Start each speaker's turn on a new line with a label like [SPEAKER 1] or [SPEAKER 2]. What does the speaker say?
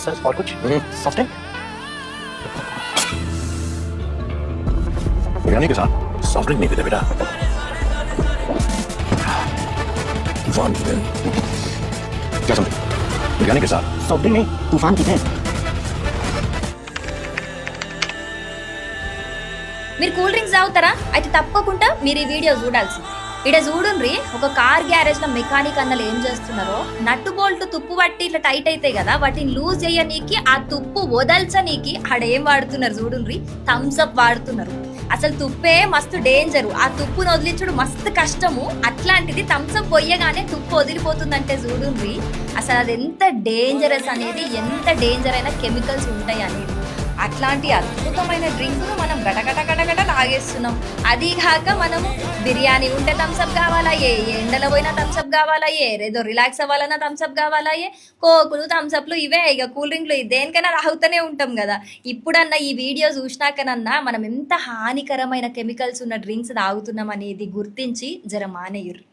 [SPEAKER 1] Sir और कुछ soft drink biryani के साथ सॉफ्ट ड्रिंक नहीं पीते बेटा तूफान पीते हैं क्या समझे बिरयानी के साथ सॉफ्ट ड्रिंक नहीं तूफान पीते हैं
[SPEAKER 2] మీరు కూల్ డ్రింక్స్ తాగుతారా అయితే తప్పకుండా మీరు ఈ వీడియో చూడాల్సింది. ఇక్కడ చూడుండ్రి, ఒక కార్ గ్యారేజ్ లో మెకానిక్ అన్నలు ఏం చేస్తున్నారో, నట్టు బోల్ట్ తుప్పు పట్టి ఇట్లా టైట్ అవుతాయి కదా, వాటిని లూజ్ చేయనీకి ఆ తుప్పు వదల్చనీకి ఆడేం వాడుతున్నారు చూడుండ్రి, థమ్స్ అప్ వాడుతున్నారు. అసలు తుప్పే మస్తు డేంజరు, ఆ తుప్పును వదిలించడం మస్తు కష్టము. అట్లాంటిది థమ్స్ అప్ పోయగానే తుప్పు వదిలిపోతుందంటే చూడుండ్రి, అసలు అది ఎంత డేంజరస్ అనేది, ఎంత డేంజర్ అయిన కెమికల్స్ ఉంటాయి అనేది. అట్లాంటి అద్భుతమైన డ్రింక్ను మనం గటగట గటగట తాగేస్తున్నాం. అది కాక మనము బిర్యానీ ఉంటే థమ్స్అప్ కావాలయ్యే, ఎండలో పోయినా థమ్స్అప్ కావాలయ్యే, ఏదో రిలాక్స్ అవ్వాలన్నా థమ్స్అప్ కావాలయ్యే, కోకులు థమ్స్అప్లు ఇవే ఇక కూల్ డ్రింక్లు దేనికైనా తాగుతూనే ఉంటాం కదా. ఇప్పుడన్నా ఈ వీడియో చూసినాకనన్నా మనం ఎంత హానికరమైన కెమికల్స్ ఉన్న డ్రింక్స్ తాగుతున్నాం అనేది గుర్తించి జర మానేయుర్రు.